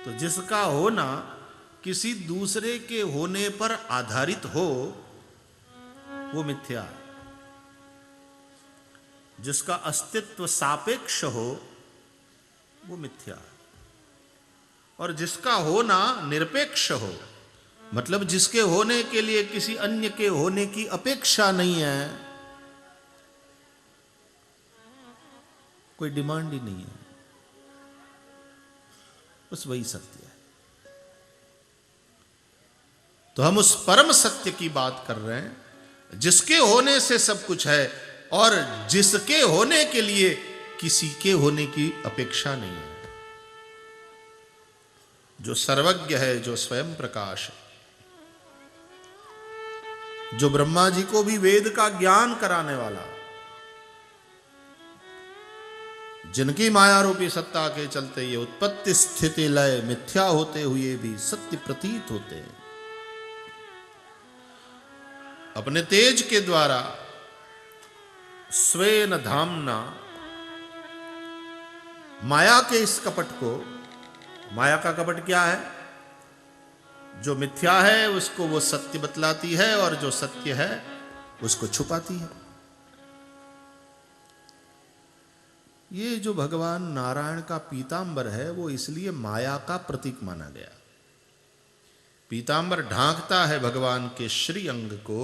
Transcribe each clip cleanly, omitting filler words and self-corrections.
तो जिसका होना किसी दूसरे के होने पर आधारित हो वो मिथ्या है। जिसका अस्तित्व सापेक्ष हो वो मिथ्या है। और जिसका होना निरपेक्ष हो, मतलब जिसके होने के लिए किसी अन्य के होने की अपेक्षा नहीं है, कोई डिमांड ही नहीं है, बस वही सत्य है। तो हम उस परम सत्य की बात कर रहे हैं जिसके होने से सब कुछ है और जिसके होने के लिए किसी के होने की अपेक्षा नहीं है, जो सर्वज्ञ है, जो स्वयं प्रकाश है, जो ब्रह्मा जी को भी वेद का ज्ञान कराने वाला, जिनकी माया रूपी सत्ता के चलते ये उत्पत्ति स्थिति लय मिथ्या होते हुए भी सत्य प्रतीत होते हैं, अपने तेज के द्वारा स्वेन धामना माया के इस कपट को, माया का कपट क्या है? जो मिथ्या है उसको वो सत्य बतलाती है और जो सत्य है उसको छुपाती है। ये जो भगवान नारायण का पीतांबर है वो इसलिए माया का प्रतीक माना गया। पीतांबर ढांकता है भगवान के श्री अंग को,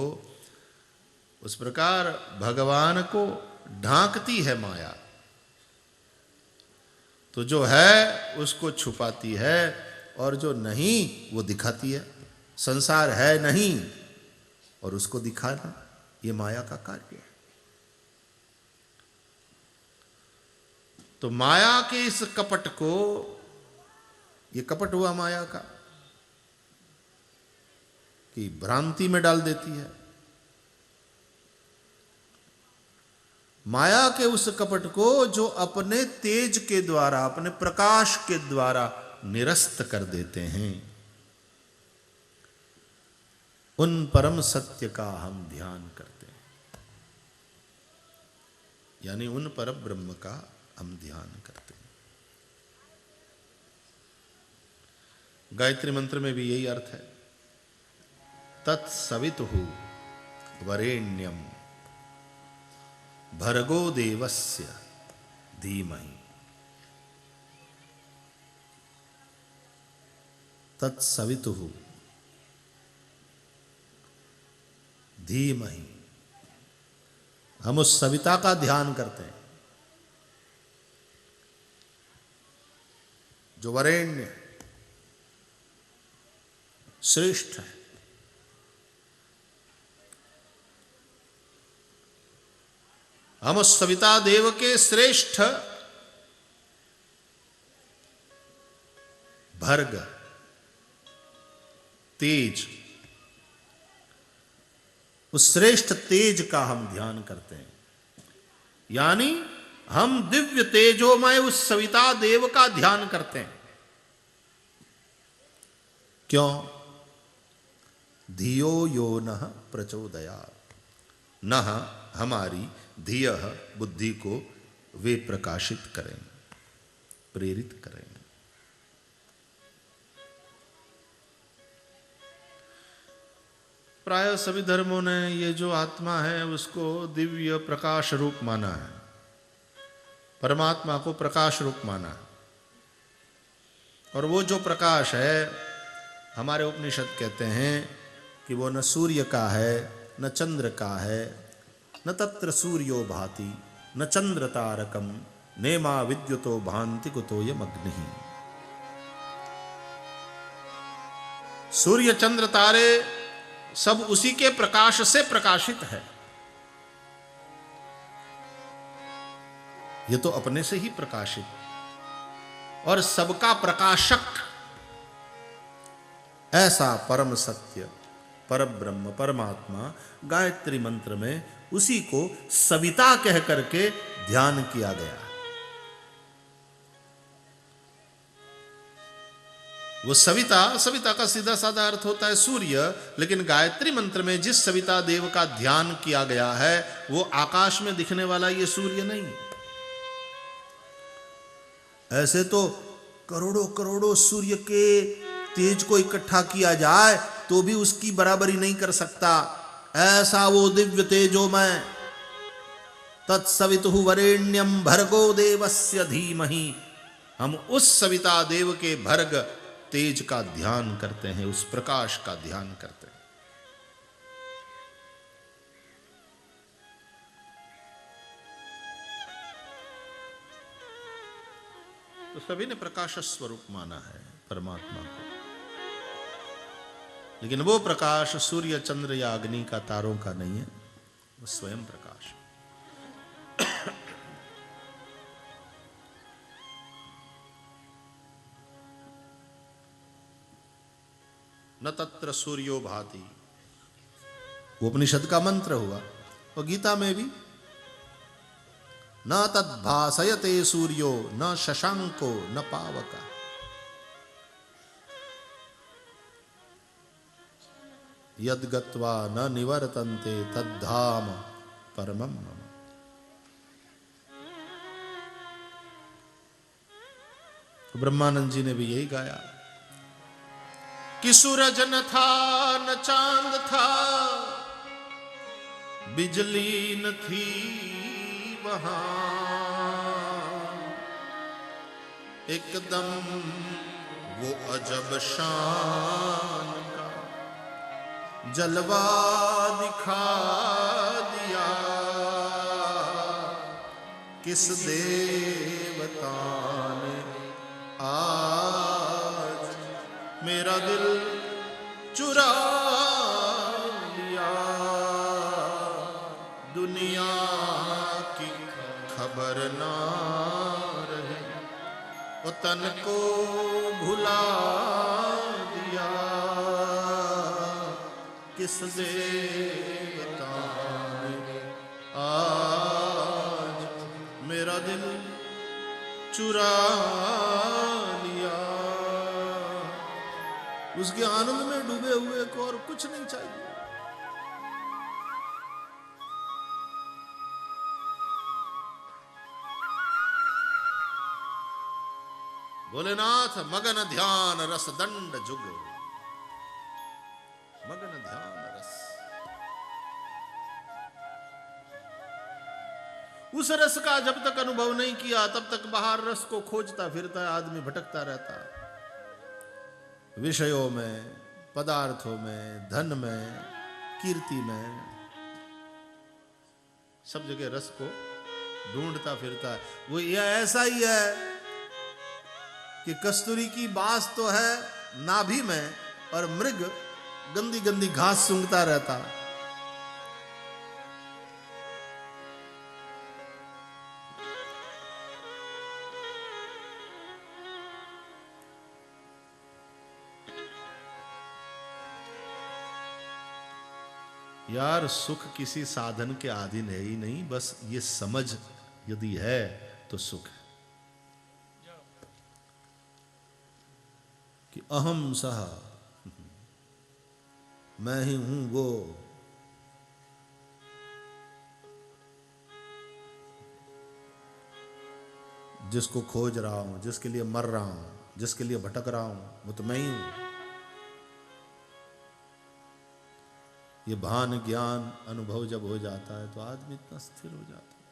उस प्रकार भगवान को ढांकती है माया। तो जो है उसको छुपाती है और जो नहीं वो दिखाती है। संसार है नहीं और उसको दिखाना ये माया का कार्य है। तो माया के इस कपट को, ये कपट हुआ माया का कि भ्रांति में डाल देती है। माया के उस कपट को जो अपने तेज के द्वारा, अपने प्रकाश के द्वारा निरस्त कर देते हैं, उन परम सत्य का हम ध्यान करते हैं, यानी उन परम ब्रह्म का हम ध्यान करते हैं। गायत्री मंत्र में भी यही अर्थ है, तत्सवितुः वरेण्यम भर्गो देवस्य धीमहि। तत्सवितुः धीमहि, हम उस सविता का ध्यान करते हैं जो वरेण्य श्रेष्ठ है। हम उस सविता देव के श्रेष्ठ भर्ग तेज, उस श्रेष्ठ तेज का हम ध्यान करते हैं, यानी हम दिव्य तेजोमय उस सविता देव का ध्यान करते हैं। क्यों? धियो यो नः प्रचोदयात्, नः हमारी धियः बुद्धि को वे प्रकाशित करें, प्रेरित करें। प्राय सभी धर्मों ने ये जो आत्मा है उसको दिव्य प्रकाश रूप माना है, परमात्मा को प्रकाश रूप माना है। और वो जो प्रकाश है, हमारे उपनिषद कहते हैं कि वो न सूर्य का है न चंद्र का है, न तत्र सूर्यो भाति न चंद्र तारकम नेमा विद्युतो भांति कुतोयम अग्निः। सूर्य चंद्र तारे सब उसी के प्रकाश से प्रकाशित है। ये तो अपने से ही प्रकाशित और सबका प्रकाशक ऐसा परम सत्य परब्रह्म परमात्मा गायत्री मंत्र में उसी को सविता कह करके ध्यान किया गया। वो सविता, सविता का सीधा साधा अर्थ होता है सूर्य, लेकिन गायत्री मंत्र में जिस सविता देव का ध्यान किया गया है वो आकाश में दिखने वाला ये सूर्य नहीं। ऐसे तो करोड़ों करोड़ों सूर्य के तेज को इकट्ठा किया जाए तो भी उसकी बराबरी नहीं कर सकता। ऐसा वो दिव्य तेजोमय, तत्सवितुः वरेण्यम भर्गो देवस्य धीमहि। हम उस सविता देव के भर्ग तेज का ध्यान करते हैं, उस प्रकाश का ध्यान करते हैं। तो सभी ने प्रकाश स्वरूप माना है परमात्मा को, लेकिन वो प्रकाश सूर्य चंद्र या अग्नि का, तारों का नहीं है, वो स्वयं प्रकाश। न तत्र सूर्यो भाति, वो उपनिषद का मंत्र हुआ। और गीता में भी न तद्भासयते सूर्यो न शशांको न पावका। यद्गत्वा न निवर्तन्ते तद्धाम परमं मम। ब्रह्मानंद जी ने भी यही गाया कि सूरज न था न चांद था, बिजली न थी वहां, एकदम वो अजब शान का जलवा दिखा दिया। किस देवता ने आज मेरा दिल चुरा लिया। दुनिया की खबर ना रही, वो तन को भुला दिया। किस देवता ने आज मेरा दिल चुरा लिया। उसके आनंद में डूबे हुए को और कुछ नहीं चाहिए। भोलेनाथ मगन ध्यान रस दंड जुग, मगन ध्यान रस। उस रस का जब तक अनुभव नहीं किया तब तक बाहर रस को खोजता फिरता है, आदमी भटकता रहता है। विषयों में, पदार्थों में, धन में, कीर्ति में, सब जगह रस को ढूंढता फिरता है। वो यह ऐसा ही है कि कस्तूरी की बास तो है नाभि में और मृग गंदी गंदी घास सूंघता रहता। यार सुख किसी साधन के अधीन है ही नहीं, बस ये समझ यदि है तो सुख है कि अहम सह, मैं ही हूं वो। जिसको खोज रहा हूं, जिसके लिए मर रहा हूं, जिसके लिए भटक रहा हूं, वो तो मैं ही हूं। ये भान ज्ञान अनुभव जब हो जाता है तो आदमी इतना स्थिर हो जाता है।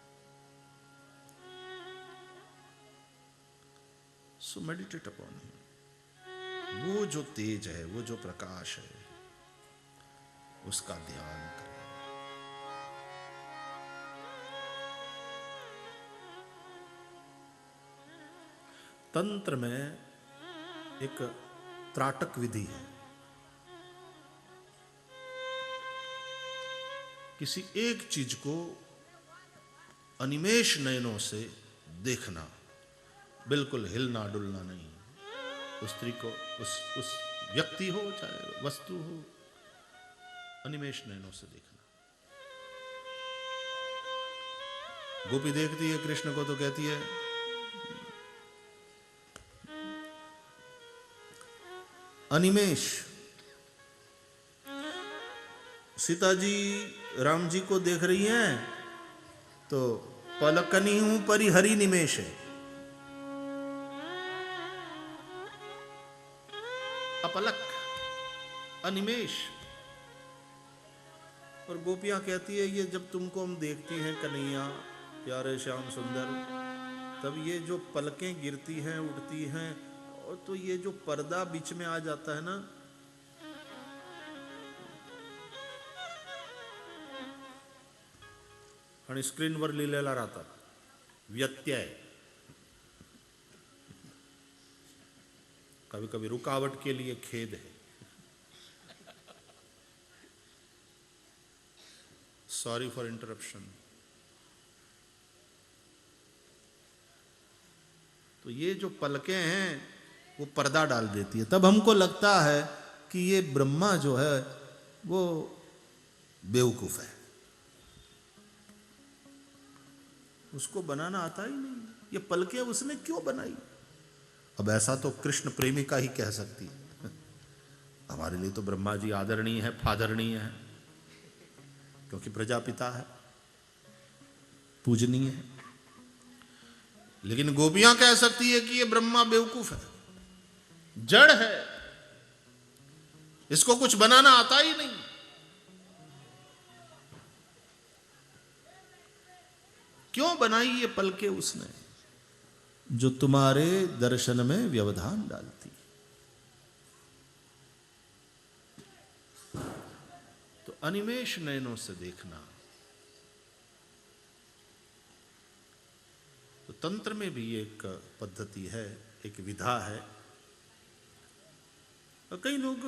सो मेडिटेट अपॉन हिम। वो जो तेज है, वो जो प्रकाश है, उसका ध्यान करें। तंत्र में एक त्राटक विधि है। किसी एक चीज को अनिमेष नयनों से देखना, बिल्कुल हिलना डुलना नहीं। उस स्त्री को, उस व्यक्ति हो चाहे वस्तु हो, अनिमेष नयनों से देखना। गोपी देखती है कृष्ण को तो कहती है अनिमेष। सीता जी राम जी को देख रही हैं तो पलकनी हूं परि हरि निमेष है। अपलक, अनिमेष। और गोपियां कहती है ये जब तुमको हम देखती हैं कन्हैया, प्यारे श्याम सुंदर, तब ये जो पलकें गिरती हैं, उठती हैं, और तो ये जो पर्दा बीच में आ जाता है ना, आणि स्क्रीनवर लिहिलेला राहतात व्यत्यय, कभी कभी रुकावट के लिए खेद है, सॉरी फॉर इंटरप्शन। तो ये जो पलकें हैं वो पर्दा डाल देती है। तब हमको लगता है कि ये ब्रह्मा जो है वो बेवकूफ है, उसको बनाना आता ही नहीं, ये पलकें उसने क्यों बनाई। अब ऐसा तो कृष्ण प्रेमिका ही कह सकती है, हमारे लिए तो ब्रह्मा जी आदरणीय है, फादरणीय है, क्योंकि प्रजापिता है, पूजनीय है। लेकिन गोपियां कह सकती है कि ये ब्रह्मा बेवकूफ है, जड़ है, इसको कुछ बनाना आता ही नहीं। क्यों बनाई ये पलके उसने, जो तुम्हारे दर्शन में व्यवधान डालती। तो अनिमेष नयनों से देखना। तो तंत्र में भी एक पद्धति है, एक विधा है। और कई लोग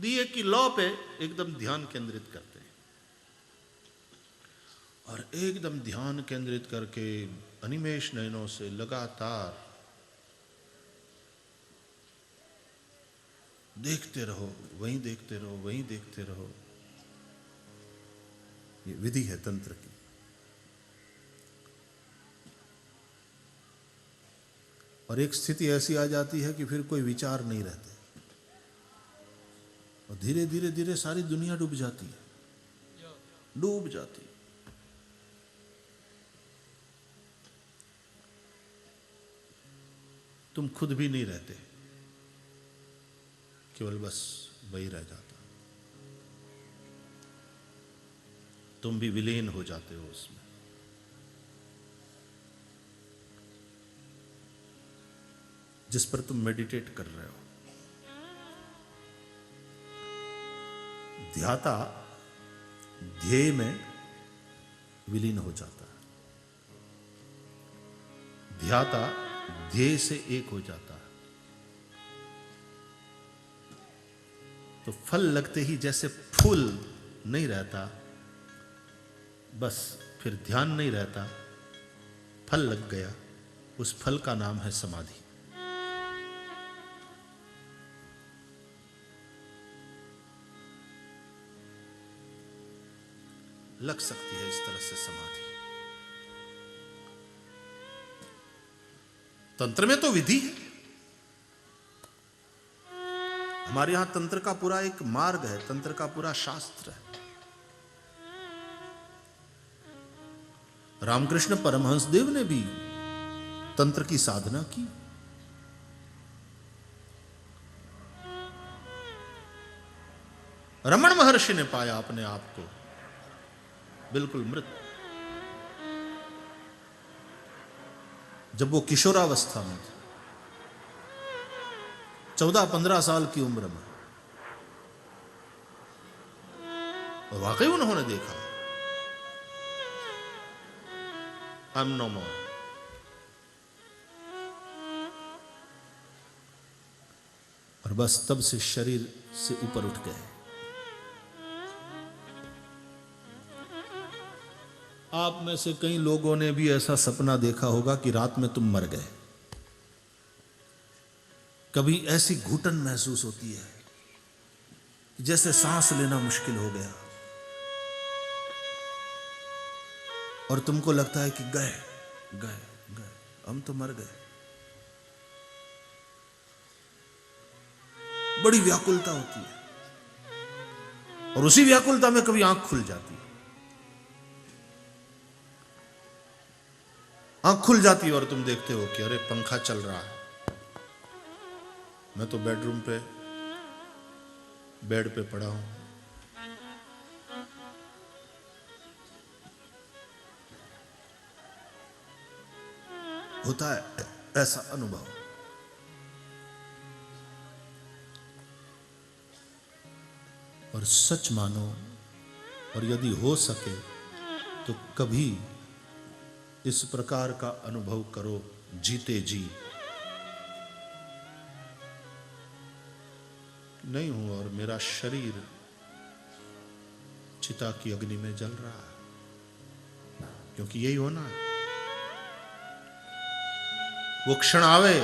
दिए की लौ पे एकदम ध्यान केंद्रित करते हैं, और एकदम ध्यान केंद्रित करके अनिमेष नयनों से लगातार देखते रहो, वहीं देखते रहो, वहीं देखते रहो। ये विधि है तंत्र की। और एक स्थिति ऐसी आ जाती है कि फिर कोई विचार नहीं रहते, और धीरे धीरे धीरे सारी दुनिया डूब जाती है, डूब जाती है। तुम खुद भी नहीं रहते, केवल बस वही रह जाता, तुम भी विलीन हो जाते हो उसमें। जिस पर तुम मेडिटेट कर रहे हो। ध्याता ध्येय में विलीन हो जाता है, ध्याता ध्येय से एक हो जाता है। तो फल लगते ही जैसे फूल नहीं रहता, बस फिर ध्यान नहीं रहता, फल लग गया, उस फल का नाम है समाधि। लग सकती है इस तरह से समाधि। तंत्र में तो विधि है, हमारे यहां तंत्र का पूरा एक मार्ग है, तंत्र का पूरा शास्त्र है। रामकृष्ण परमहंस देव ने भी तंत्र की साधना की। रमण महर्षि ने पाया अपने आप को बिल्कुल मृत, जब वो किशोरावस्था में थे, 14-15 साल की उम्र में, और वाकई उन्होंने देखा आई एम नो मोर। और बस तब से शरीर से ऊपर उठ गए। आप में से कई लोगों ने भी ऐसा सपना देखा होगा कि रात में तुम मर गए। कभी ऐसी घुटन महसूस होती है जैसे सांस लेना मुश्किल हो गया, और तुमको लगता है कि गए गए गए, हम तो मर गए। बड़ी व्याकुलता होती है, और उसी व्याकुलता में कभी आंख खुल जाती है। आंख खुल जाती है और तुम देखते हो कि अरे पंखा चल रहा है, मैं तो बेडरूम पे बेड पे पड़ा हूं, होता है ऐसा अनुभव। और सच मानो, और यदि हो सके तो कभी इस प्रकार का अनुभव करो जीते जी। नहीं हूं और मेरा शरीर चिता की अग्नि में जल रहा है, क्योंकि यही होना है। वो क्षण आवे,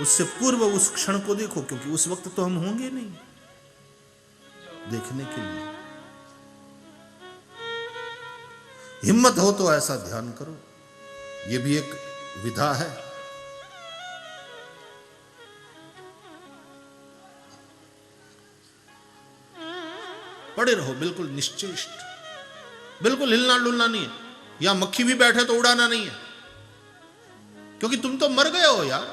उससे पूर्व उस क्षण को देखो, क्योंकि उस वक्त तो हम होंगे नहीं देखने के लिए। हिम्मत हो तो ऐसा ध्यान करो, ये भी एक विधा है। पड़े रहो बिल्कुल निश्चेष्ट, बिल्कुल हिलना डुलना नहीं है। या मक्खी भी बैठे तो उड़ाना नहीं है, क्योंकि तुम तो मर गए हो यार।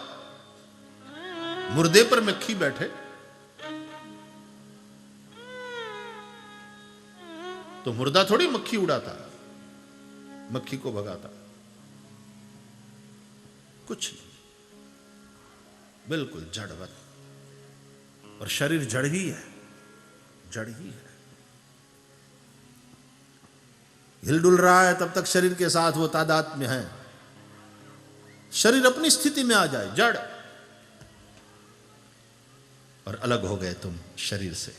मुर्दे पर मक्खी बैठे तो मुर्दा थोड़ी मक्खी उड़ाता, मक्खी को भगाता, कुछ नहीं, बिल्कुल जड़वत। और शरीर जड़ ही है, जड़ ही है। हिलडुल रहा है तब तक शरीर के साथ वो तादाद में है। शरीर अपनी स्थिति में आ जाए, जड़, और अलग हो गए तुम शरीर से।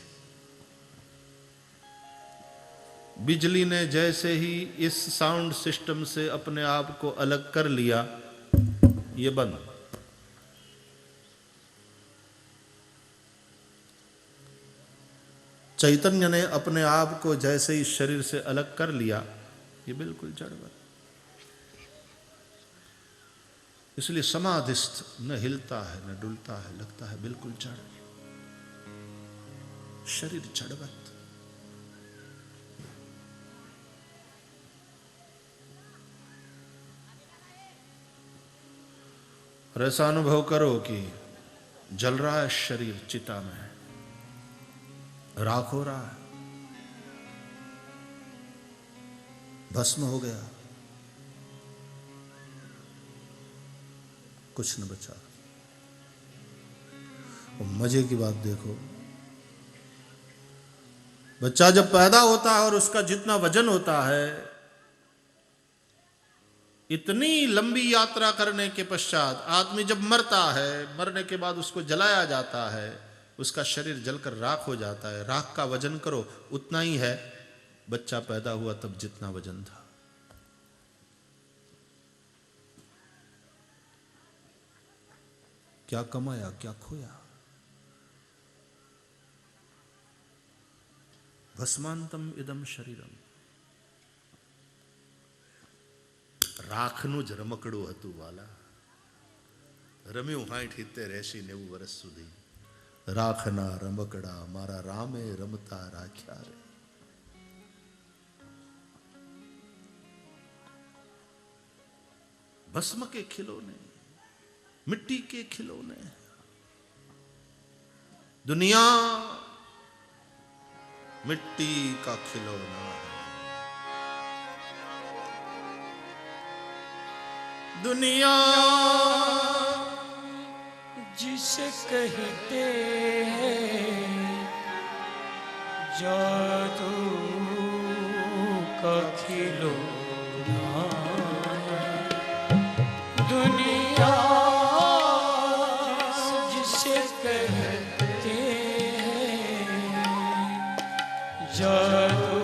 बिजली ने जैसे ही इस साउंड सिस्टम से अपने आप को अलग कर लिया, ये बंद। चैतन्य ने अपने आप को जैसे ही शरीर से अलग कर लिया, ये बिल्कुल जड़वत। इसलिए समाधिस्थ न हिलता है न डुलता है, लगता है बिल्कुल जड़, शरीर जड़वत। और ऐसा अनुभव करो कि जल रहा है शरीर चिता में, राख हो रहा है, भस्म हो गया, कुछ न बचा। और मजे की बात देखो, बच्चा जब पैदा होता है और उसका जितना वजन होता है, इतनी लंबी यात्रा करने के पश्चात आदमी जब मरता है, मरने के बाद उसको जलाया जाता है, उसका शरीर जलकर राख हो जाता है। राख का वजन करो, उतना ही है बच्चा पैदा हुआ तब जितना वजन था। क्या कमाया, क्या खोया। भस्मांतम इदम शरीरम। રાખનું જ રમકડું હતું વાલા, રમ્યું 60-70-80-90 વર્ષ સુધી। રાખના રમકડા મારા રામે રમતા રાખ્યા રે। भस्म के खिलौने, मिट्टी के खिलौने, दुनिया मिट्टी का खिलौना है। दुनिया जिसे कहते हैं जादू का खिलौना, दुनिया जिसे कहते हैं जादू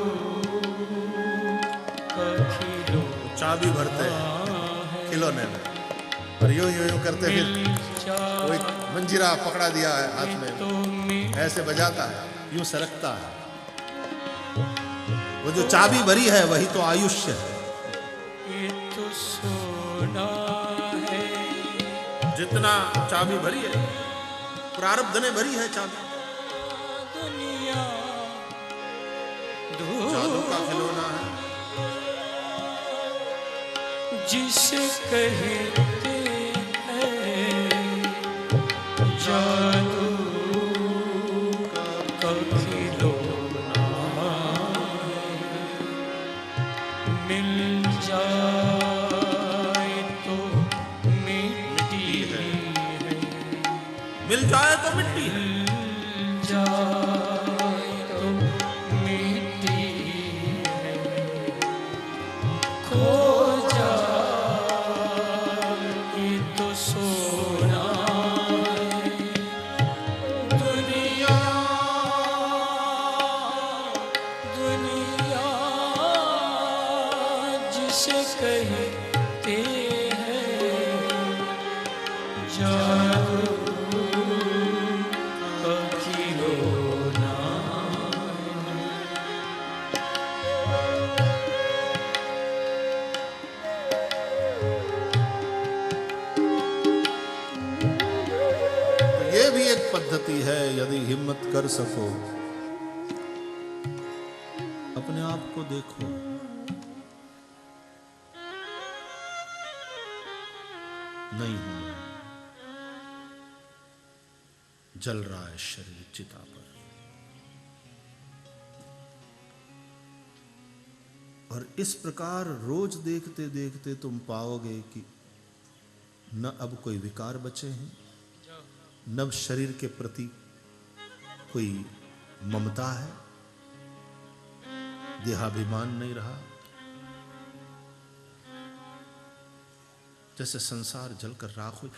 का खिलौना। चाबी भरते हैं खिलौने में, और यूं यूं यूं करते फिर कोई मंजीरा पकड़ा दिया है हाथ में, ऐसे बजाता है, यूं सरकता है। वो जो चाबी भरी है वही तो आयुष्य है। ये तो सोना है, जितना चाबी भरी है, प्रारब्ध ने भरी है चाबी। दुनिया जादू का खिलौना है, जिसे कहते हैं जादू मिल जाए तो मिट्टी है, मिल जाए तो मिट्टी है, मिल जाए तो मिट्टी है, खो जाए तो सोना है। दुनिया दुनिया जिसे कहते हैं जादू का खिलौना। ये भी एक पद्धति है। यदि हिम्मत कर सको, अपने आप को देखो, नहीं हूं, जल रहा है शरीर चिता पर, और इस प्रकार रोज देखते देखते तुम पाओगे कि न अब कोई विकार बचे हैं, न शरीर के प्रति कोई ममता है, देहाभिमान नहीं रहा। जैसे संसार जलकर राख हो,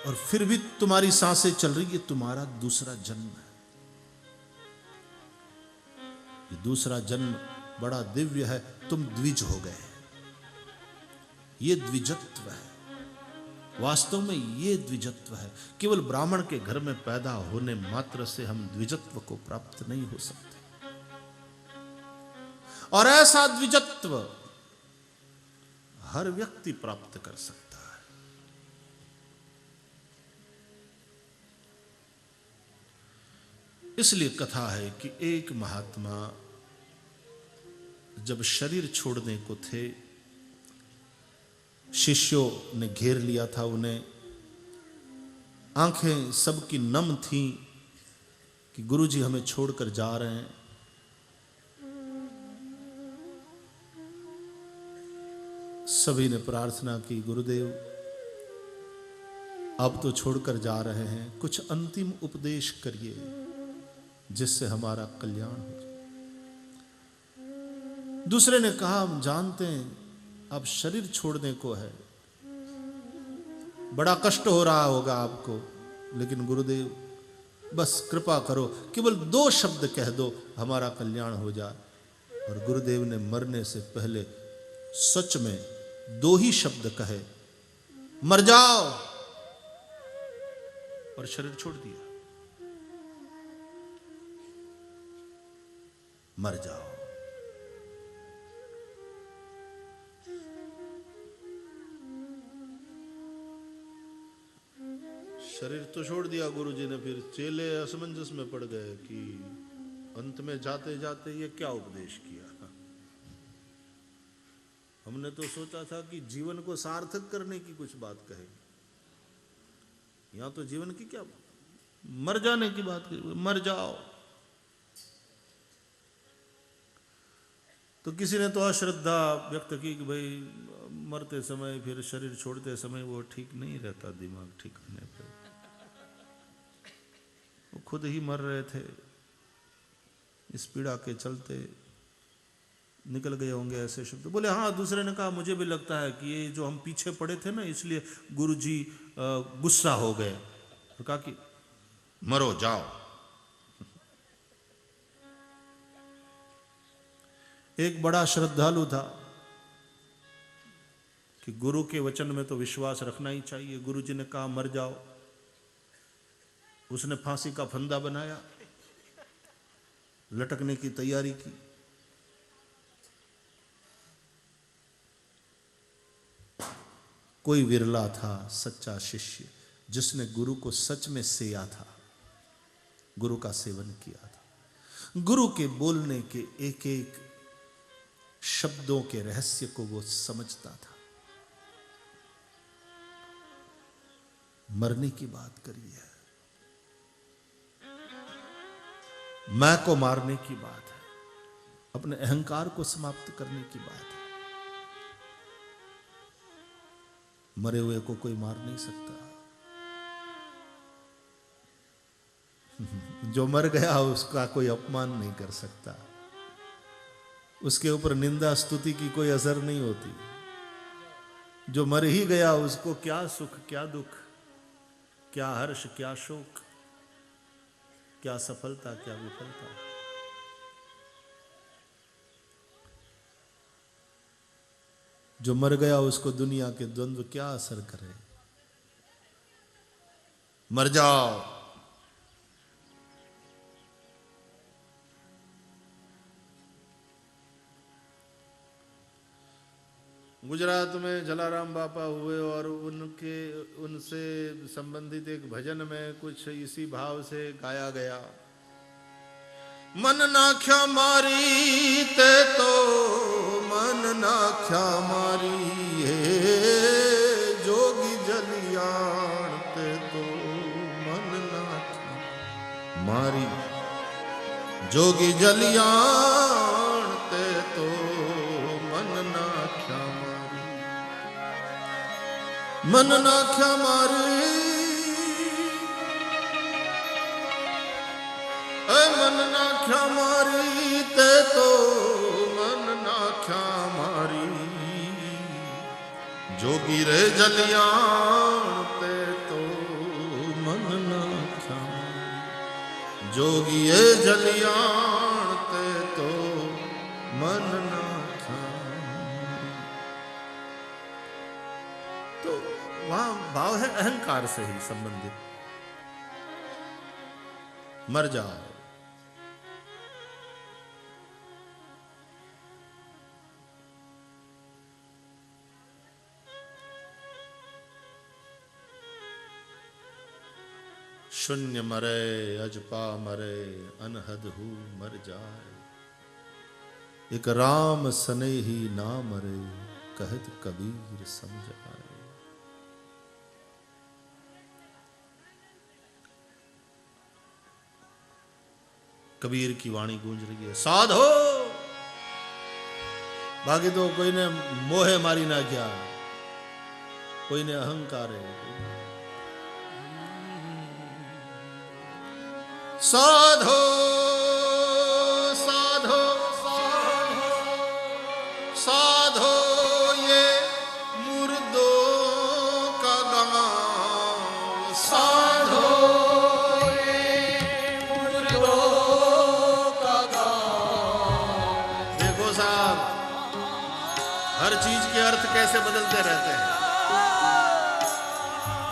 और फिर भी तुम्हारी सांसें चल रही, ये तुम्हारा दूसरा जन्म है। ये दूसरा जन्म बड़ा दिव्य है। तुम द्विज हो गए, ये द्विजत्व है। वास्तव में ये द्विजत्व है। केवल ब्राह्मण के घर में पैदा होने मात्र से हम द्विजत्व को प्राप्त नहीं हो सकते, और ऐसा द्विजत्व हर व्यक्ति प्राप्त कर सकता है। इसलिए कथा है कि एक महात्मा जब शरीर छोड़ने को थे, शिष्यों ने घेर लिया था उन्हें, आंखें सबकी नम थीं कि गुरुजी हमें छोड़कर जा रहे हैं। सभी ने प्रार्थना की, गुरुदेव अब तो छोड़कर जा रहे हैं, कुछ अंतिम उपदेश करिए जिससे हमारा कल्याण हो जाए। दूसरे ने कहा, हम जानते हैं अब शरीर छोड़ने को है, बड़ा कष्ट हो रहा होगा आपको, लेकिन गुरुदेव बस कृपा करो, केवल 2 शब्द कह दो, हमारा कल्याण हो जाए। और गुरुदेव ने मरने से पहले सच में 2 ही शब्द कहे, मर जाओ, और शरीर छोड़ दिया। मर जाओ। शरीर तो छोड़ दिया गुरुजी ने। फिर चेले असमंजस में पड़ गए कि अंत में जाते जाते ये क्या उपदेश किया। हमने तो सोचा था कि जीवन को सार्थक करने की कुछ बात कहेंगे, यहां तो जीवन की क्या, मर जाने की बात कही। मर जाओ। तो किसी ने तो अश्रद्धा व्यक्त की कि भाई मरते समय, फिर शरीर छोड़ते समय वो ठीक नहीं रहता, दिमाग ठीक होने पे। वो खुद ही मर रहे थे, इस पीड़ा के चलते निकल गए होंगे ऐसे शब्द। बोले हाँ। दूसरे ने कहा, मुझे भी लगता है कि ये जो हम पीछे पड़े थे ना, इसलिए गुरुजी गुस्सा हो गए, तो कहा कि मरो जाओ। एक बड़ा श्रद्धालु था कि गुरु के वचन में तो विश्वास रखना ही चाहिए। गुरुजी ने कहा मर जाओ, उसने फांसी का फंदा बनाया, लटकने की तैयारी की। कोई विरला था सच्चा शिष्य जिसने गुरु को सच में सेया था, गुरु का सेवन किया था, गुरु के बोलने के एक एक शब्दों के रहस्य को वो समझता था। मरने की बात करी है, मैं को मारने की बात है, अपने अहंकार को समाप्त करने की बात है। मरे हुए को कोई मार नहीं सकता। जो मर गया उसका कोई अपमान नहीं कर सकता, उसके ऊपर निंदा स्तुति की कोई असर नहीं होती। जो मर ही गया उसको क्या सुख, क्या दुख, क्या हर्ष, क्या शोक, क्या सफलता, क्या विफलता। जो मर गया उसको दुनिया के द्वंद्व क्या असर करे। मर जाओ, गुजरात में जलाराम बापा हुए और उनसे संबंधित एक भजन में कुछ इसी भाव से गाया गया। मन नाख्या मारी ते तो मन नाख्या मारी है, जोगी जलियाण ते तो मन नाख्या मारी, जोगी जलियाण ते तो मन नाख्या मारी, मन नाख्या मारी, मन नाख्या मारी ते तो मन नाख्या मारी, जोगी रे जलियाण ते तो मन नाख्या मारी, जोगी ये जलियाण ते तो मन नाख्या मारी। तो वहां भाव है अहंकार से ही संबंधित। मर जाओ, शून्य मरे अजपा मरे, अनहद हु मर जाए, एक राम सने ही ना मरे, कहत कबीर समझाए। कबीर की वाणी गूंज रही है, साधो बाकी तो कोई ने मोहे मारी ना क्या, कोई ने अहंकार है। साधो साधो साधो ये मुर्दों का गाँव, साधो ये मुर्दों का गाँव। देखो साहब, हर चीज के अर्थ कैसे बदलते रहते हैं।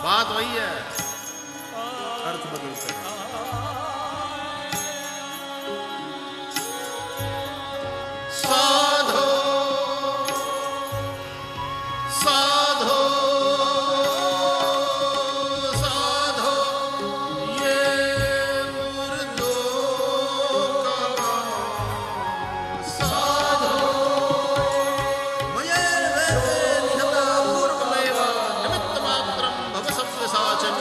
बात वही है, अर्थ बदलते हैं। साधो साधो साधो ये मुर्दों का गाँव, साधो मयैर्वेदनिहता पूर्वमेव निमित्तमात्रं भव सव्यसाचन।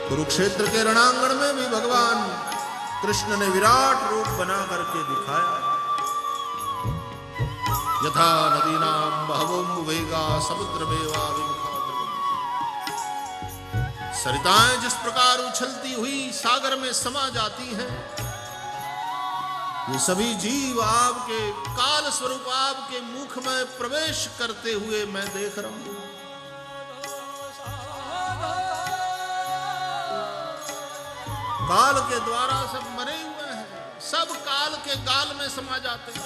कुरुक्षेत्र के रणांगण में भी भगवान कृष्ण ने विराट रूप बना करके दिखाया। यथा नदीनां बहवो वेगा समुद्रमेवा विमुखा द्रवन्ति। सरिताएं जिस प्रकार उछलती हुई सागर में समा जाती हैं, ये सभी जीव आपके काल स्वरूप आपके मुख में प्रवेश करते हुए मैं देख रहा हूं। काल के द्वारा सब मरे हुए हैं, सब काल के गाल में समा जाते हैं।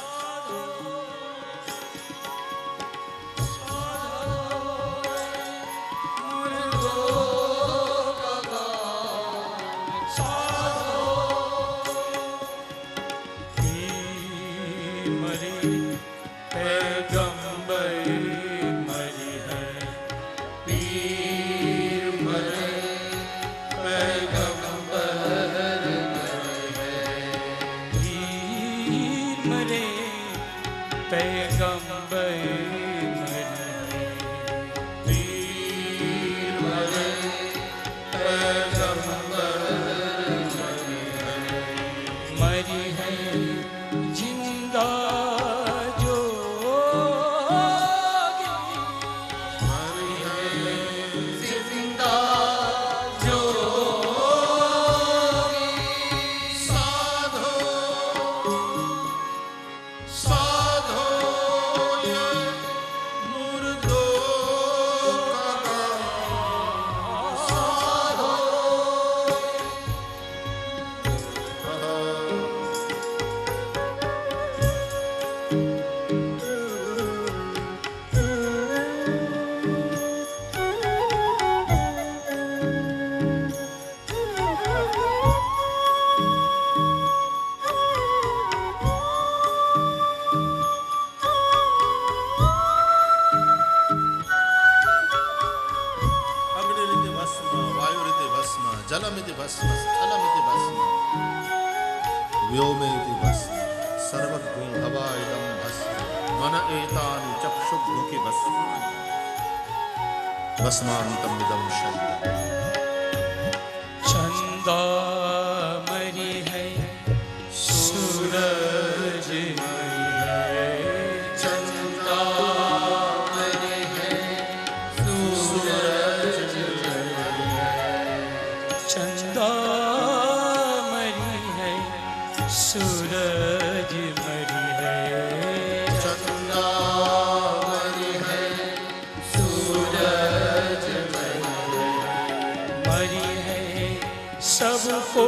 मन एतानि चक्षुर्मुखि भस्मान्तं इदं शरीरम्। चंदा मरी है सूरज मरी है, चंदा मरी है सूरज मरी है, चंदा मरी है सूरज मरी है, चंदा मरी है सूरज मरी है सबको